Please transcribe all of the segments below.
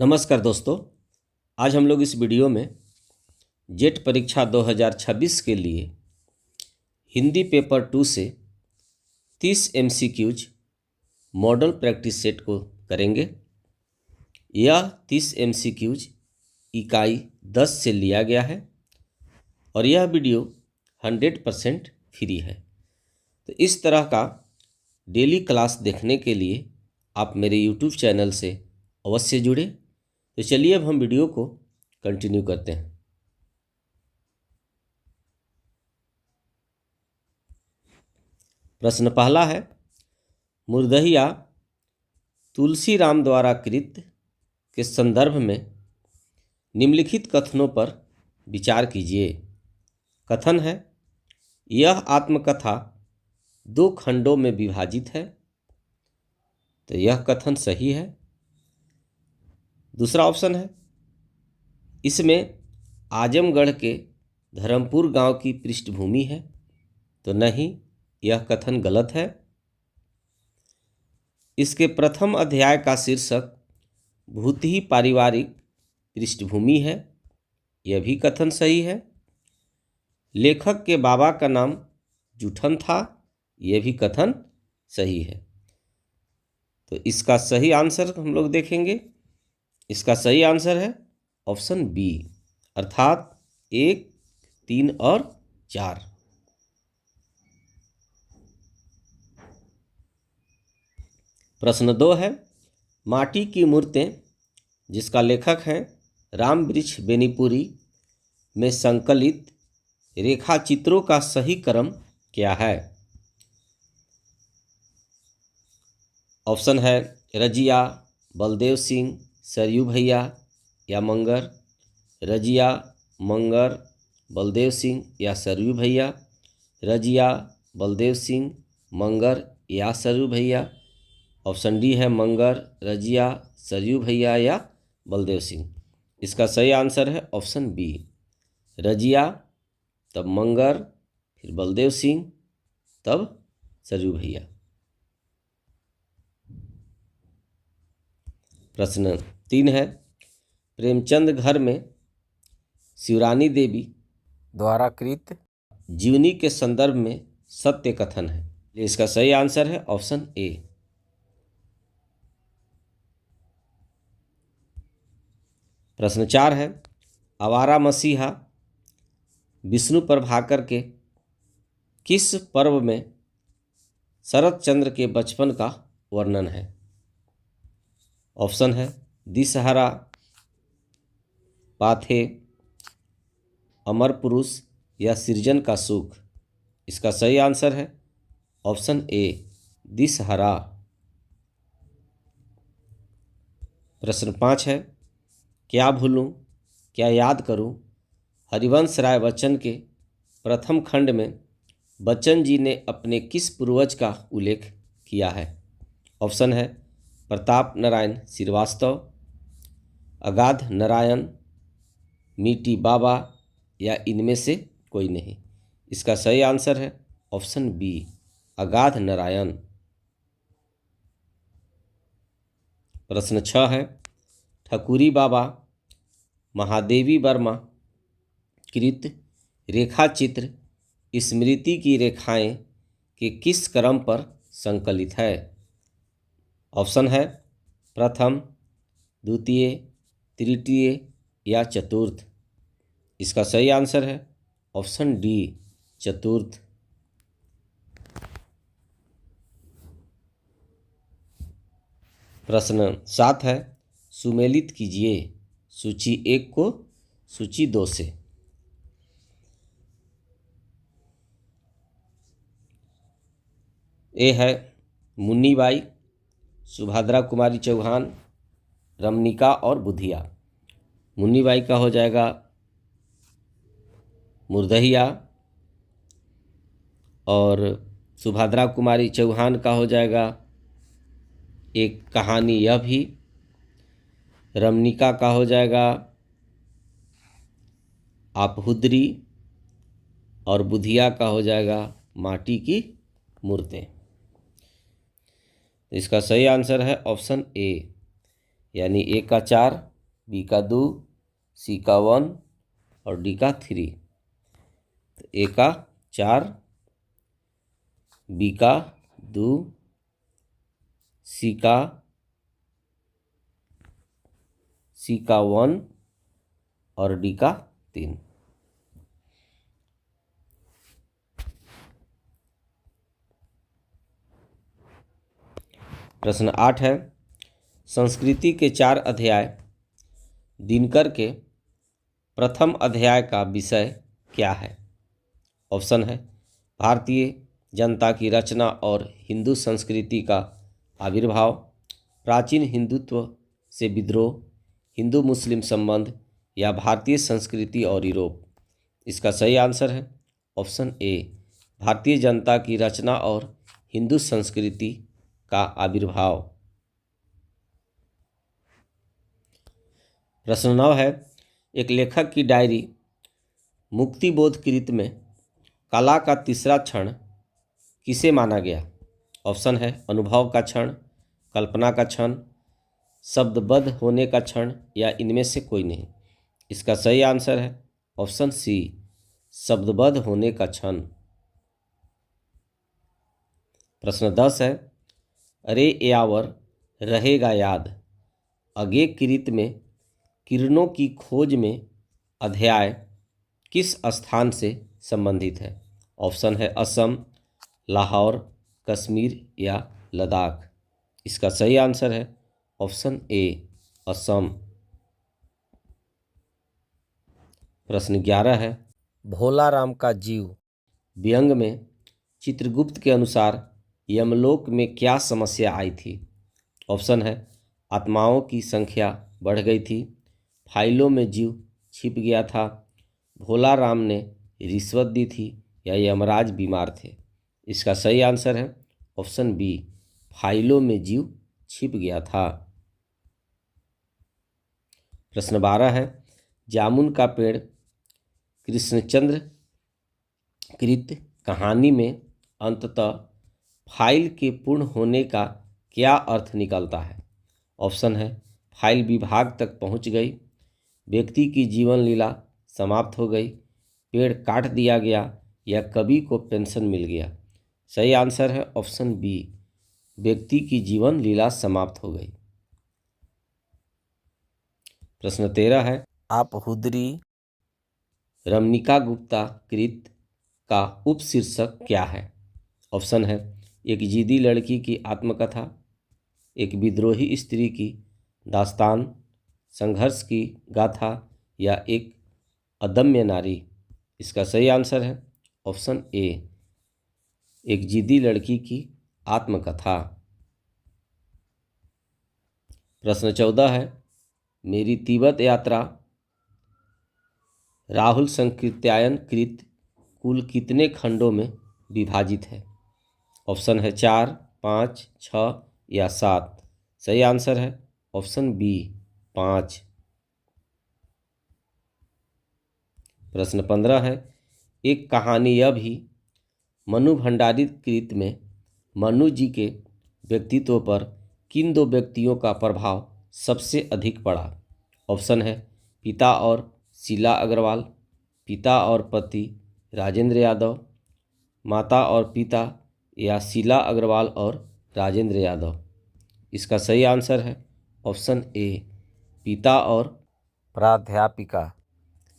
नमस्कार दोस्तों, आज हम लोग इस वीडियो में जेट परीक्षा 2026 के लिए हिंदी पेपर 2 से 30 MCQs मॉडल प्रैक्टिस सेट को करेंगे। यह 30 MCQs इकाई 10 से लिया गया है और यह वीडियो 100% फ्री है। तो इस तरह का डेली क्लास देखने के लिए आप मेरे YouTube चैनल से अवश्य जुड़े। तो चलिए अब हम वीडियो को कंटिन्यू करते हैं। प्रश्न पहला है, मुर्दहिया तुलसीराम द्वारा कृत के संदर्भ में निम्नलिखित कथनों पर विचार कीजिए। कथन है, यह आत्मकथा 2 खंडों में विभाजित है। तो यह कथन सही है। दूसरा ऑप्शन है, इसमें आजमगढ़ के धर्मपुर गांव की पृष्ठभूमि है। तो नहीं, यह कथन गलत है। इसके प्रथम अध्याय का शीर्षक भूतही पारिवारिक पृष्ठभूमि है। यह भी कथन सही है। लेखक के बाबा का नाम जूठन था। यह भी कथन सही है। तो इसका सही आंसर हम लोग देखेंगे। इसका सही आंसर है ऑप्शन बी, अर्थात 1, 3 और 4। प्रश्न 2 है, माटी की मूर्तें जिसका लेखक है राम वृक्ष बेनीपुरी में संकलित रेखा चित्रों का सही क्रम क्या है? ऑप्शन है रजिया, बलदेव सिंह, सरयू भैया या मंगर। रजिया, मंगर, बलदेव सिंह या सरयू भैया। रजिया, बलदेव सिंह, मंगर या सरयू भैया। ऑप्शन डी है मंगर, रजिया, सरयू भैया या बलदेव सिंह। इसका सही आंसर है ऑप्शन बी, रजिया, तब मंगर, फिर बलदेव सिंह, तब सरयू भैया। प्रश्न 3 है, प्रेमचंद घर में शिवरानी देवी द्वारा कृत जीवनी के संदर्भ में सत्य कथन है। इसका सही आंसर है ऑप्शन ए। प्रश्न 4 है, आवारा मसीहा विष्णु प्रभाकर के किस पर्व में शरत चंद्र के बचपन का वर्णन है? ऑप्शन है दिसहरा, पाथे, अमर पुरुष या सृजन का सुख। इसका सही आंसर है ऑप्शन ए, दिसहरा। प्रश्न 5 है, क्या भूलूं क्या याद करूं हरिवंश राय बच्चन के प्रथम खंड में बच्चन जी ने अपने किस पूर्वज का उल्लेख किया है? ऑप्शन है प्रताप नारायण श्रीवास्तव, अगाध नारायण, मीटी बाबा या इनमें से कोई नहीं। इसका सही आंसर है ऑप्शन बी, अगाध नारायण। प्रश्न 6 है, ठकुरी बाबा महादेवी वर्मा कृत रेखा चित्र स्मृति की रेखाएं के किस क्रम पर संकलित है? ऑप्शन है प्रथम, द्वितीय, तृतीय या चतुर्थ। इसका सही आंसर है ऑप्शन डी, चतुर्थ। प्रश्न 7 है, सुमेलित कीजिए सूची 1 को सूची 2 से। ए है मुन्नीबाई, सुभद्रा कुमारी चौहान, रमनिका और बुधिया। मुन्नीबाई का हो जाएगा मुर्दहिया और सुभद्रा कुमारी चौहान का हो जाएगा एक कहानी यह भी। रमनिका का हो जाएगा आपहुद्री और बुधिया का हो जाएगा माटी की मूर्तें। इसका सही आंसर है ऑप्शन ए, यानी ए का 4, बी का 2, सी का 1 और डी का 3। तो ए का 4, बी का 2, सी का 1 और डी का 3। प्रश्न 8 है, संस्कृति के 4 अध्याय दिनकर के प्रथम अध्याय का विषय क्या है? ऑप्शन है भारतीय जनता की रचना और हिंदू संस्कृति का आविर्भाव, प्राचीन हिंदुत्व से विद्रोह, हिंदू मुस्लिम संबंध या भारतीय संस्कृति और यूरोप। इसका सही आंसर है ऑप्शन ए, भारतीय जनता की रचना और हिंदू संस्कृति का आविर्भाव। प्रश्न 9 है, एक लेखक की डायरी मुक्तिबोध कृत में कला का तीसरा क्षण किसे माना गया? ऑप्शन है अनुभव का क्षण, कल्पना का क्षण, शब्दबद्ध होने का क्षण या इनमें से कोई नहीं। इसका सही आंसर है ऑप्शन सी, शब्दबद्ध होने का क्षण। प्रश्न 10 है, अरे यावर रहेगा याद अगे कृत में किरणों की खोज में अध्याय किस स्थान से संबंधित है? ऑप्शन है असम, लाहौर, कश्मीर या लद्दाख। इसका सही आंसर है ऑप्शन ए, असम। प्रश्न 11 है, भोला राम का जीव व्यंग में चित्रगुप्त के अनुसार यमलोक में क्या समस्या आई थी? ऑप्शन है आत्माओं की संख्या बढ़ गई थी, फाइलों में जीव छिप गया था, भोला राम ने रिश्वत दी थी या यमराज बीमार थे। इसका सही आंसर है ऑप्शन बी, फाइलों में जीव छिप गया था। प्रश्न 12 है, जामुन का पेड़ कृष्णचंद्र कृत कहानी में अंततः फाइल के पूर्ण होने का क्या अर्थ निकलता है? ऑप्शन है फाइल विभाग तक पहुंच गई, व्यक्ति की जीवन लीला समाप्त हो गई, पेड़ काट दिया गया या कवि को पेंशन मिल गया। सही आंसर है ऑप्शन बी, व्यक्ति की जीवन लीला समाप्त हो गई। प्रश्न 13 है, आप हुदरी रमनिका गुप्ता कृत का उपशीर्षक क्या है? ऑप्शन है एक जिद्दी लड़की की आत्मकथा, एक विद्रोही स्त्री की दास्तान, संघर्ष की गाथा या एक अदम्य नारी। इसका सही आंसर है ऑप्शन ए, एक जिद्दी लड़की की आत्मकथा। प्रश्न 14 है, मेरी तिब्बत यात्रा राहुल संकृत्यायन कृत कुल कितने खंडों में विभाजित है? ऑप्शन है 4, 5, 6 या 7। सही आंसर है ऑप्शन बी, 5। प्रश्न 15 है, एक कहानी यह भी मनु भंडारी कृत में मनु जी के व्यक्तित्व पर किन 2 व्यक्तियों का प्रभाव सबसे अधिक पड़ा? ऑप्शन है पिता और शीला अग्रवाल, पिता और पति राजेंद्र यादव, माता और पिता या शीला अग्रवाल और राजेंद्र यादव। इसका सही आंसर है ऑप्शन ए, पिता और प्राध्यापिका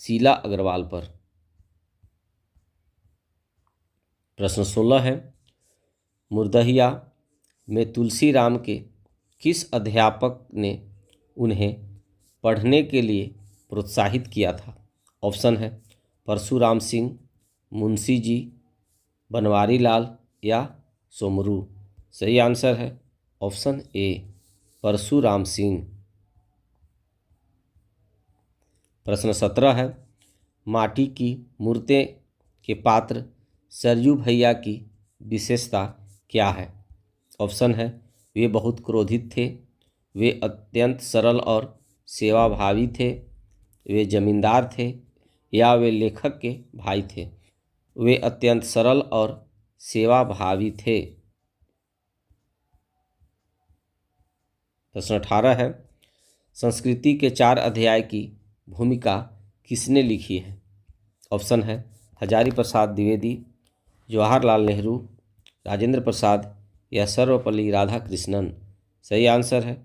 शीला अग्रवाल पर। प्रश्न 16 है, मुर्दहिया में तुलसी राम के किस अध्यापक ने उन्हें पढ़ने के लिए प्रोत्साहित किया था? ऑप्शन है परशुराम सिंह, मुंशी जी, बनवारी लाल या सोमरू। सही आंसर है ऑप्शन ए, परशुराम सिंह। प्रश्न 17 है, माटी की मूर्तें के पात्र सरयू भैया की विशेषता क्या है? ऑप्शन है वे बहुत क्रोधित थे, वे अत्यंत सरल और सेवाभावी थे, वे जमींदार थे या वे लेखक के भाई थे। वे अत्यंत सरल और सेवाभावी थे। प्रश्न 18 है, संस्कृति के 4 अध्याय की भूमिका किसने लिखी है? ऑप्शन है हजारी प्रसाद द्विवेदी, जवाहरलाल नेहरू, राजेंद्र प्रसाद या सर्वपल्ली राधाकृष्णन। सही आंसर है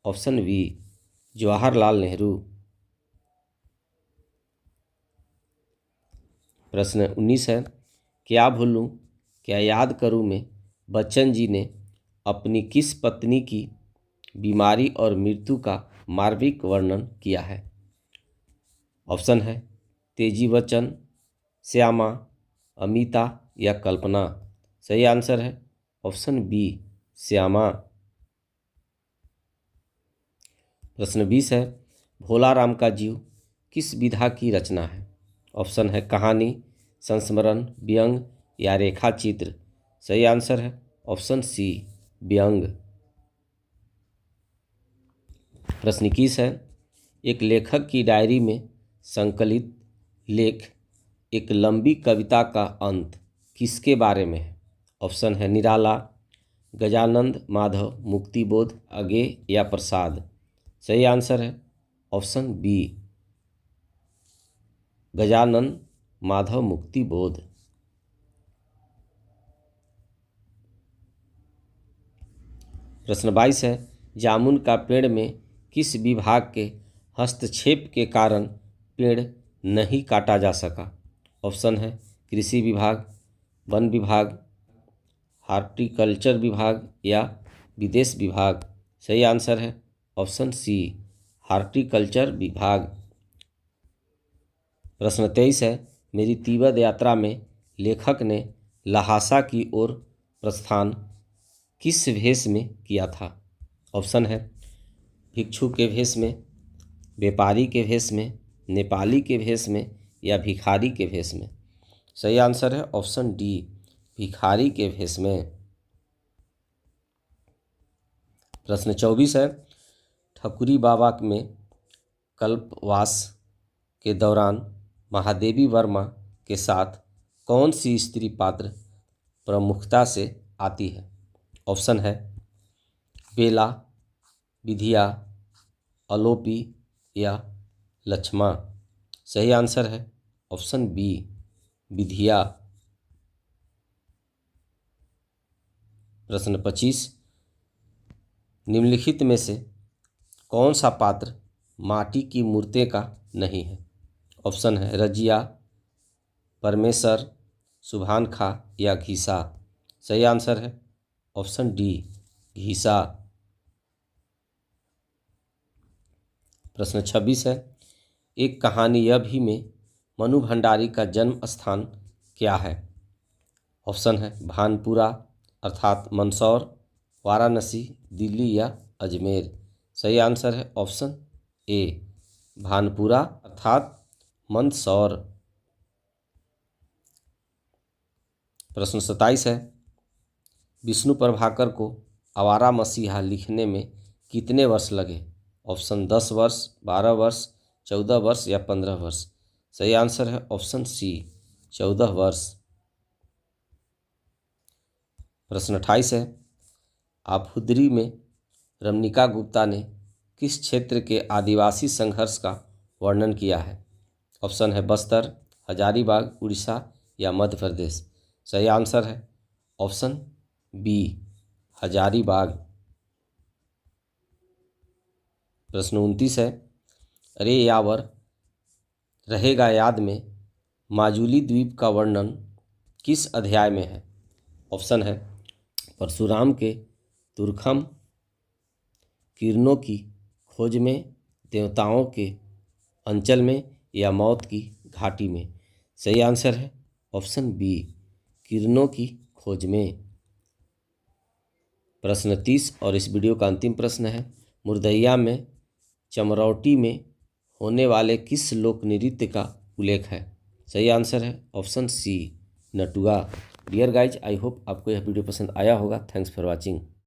ऑप्शन बी, जवाहरलाल नेहरू। प्रश्न 19 है, क्या भूलूं क्या याद करूं में बच्चन जी ने अपनी किस पत्नी की बीमारी और मृत्यु का मार्मिक वर्णन किया है? ऑप्शन है तेजी बच्चन, श्यामा, अमिता या कल्पना। सही आंसर है ऑप्शन बी, श्यामा। प्रश्न 20 है, भोला राम का जीव किस विधा की रचना है? ऑप्शन है कहानी, संस्मरण, व्यंग या रेखा चित्र। सही आंसर है ऑप्शन सी, व्यंग। प्रश्न 21 है, एक लेखक की डायरी में संकलित लेख एक लंबी कविता का अंत किसके बारे में है? ऑप्शन है निराला, गजानंद माधव, मुक्तिबोध, अगे या प्रसाद। सही आंसर है ऑप्शन बी, गजानंद माधव मुक्तिबोध। प्रश्न 22 है, जामुन का पेड़ में किस विभाग के हस्तक्षेप के कारण पेड़ नहीं काटा जा सका? ऑप्शन है कृषि विभाग, वन विभाग, हॉर्टिकल्चर विभाग या विदेश विभाग। सही आंसर है ऑप्शन सी, हॉर्टिकल्चर विभाग। प्रश्न 23 है, मेरी तिब्बत यात्रा में लेखक ने लहासा की ओर प्रस्थान किस वेश में किया था? ऑप्शन है भिक्षु के भेष में, व्यापारी के भेष में, नेपाली के भेष में या भिखारी के भेष में। सही आंसर है ऑप्शन डी, भिखारी के भेष में। प्रश्न 24 है, ठकुरी बाबा में कल्पवास के दौरान महादेवी वर्मा के साथ कौन सी स्त्री पात्र प्रमुखता से आती है? ऑप्शन है बेला, विधिया, अलोपी या लक्ष्मा। सही आंसर है ऑप्शन बी, विधिया। प्रश्न 25, निम्नलिखित में से कौन सा पात्र माटी की मूर्ति का नहीं है? ऑप्शन है रजिया, परमेश्वर, सुभान खा या घीसा। सही आंसर है ऑप्शन डी, घीसा। प्रश्न 26 है, एक कहानी यह भी में मनु भंडारी का जन्म स्थान क्या है? ऑप्शन है भानपुरा अर्थात मंदसौर, वाराणसी, दिल्ली या अजमेर। सही आंसर है ऑप्शन ए, भानपुरा अर्थात मंदसौर। प्रश्न 27 है, विष्णु प्रभाकर को आवारा मसीहा लिखने में कितने वर्ष लगे? ऑप्शन 10 वर्ष, 12 वर्ष, 14 वर्ष या 15 वर्ष। सही आंसर है ऑप्शन सी, 14 वर्ष। प्रश्न 28 है, आफुद्री में रमनिका गुप्ता ने किस क्षेत्र के आदिवासी संघर्ष का वर्णन किया है? ऑप्शन है बस्तर, हजारीबाग, उड़ीसा या मध्य प्रदेश। सही आंसर है ऑप्शन बी, हजारीबाग। प्रश्न 29 है, अरे यावर रहेगा याद में माजुली द्वीप का वर्णन किस अध्याय में है? ऑप्शन है परशुराम के तुरखम, किरणों की खोज में, देवताओं के अंचल में या मौत की घाटी में। सही आंसर है ऑप्शन बी, किरणों की खोज में। प्रश्न 30 और इस वीडियो का अंतिम प्रश्न है, मुर्दैया में चमरौटी में होने वाले किस लोक नृत्य का उल्लेख है? सही आंसर है ऑप्शन सी, नटुआ। डियर गाइज, आई होप आपको यह वीडियो पसंद आया होगा। Thanks for watching.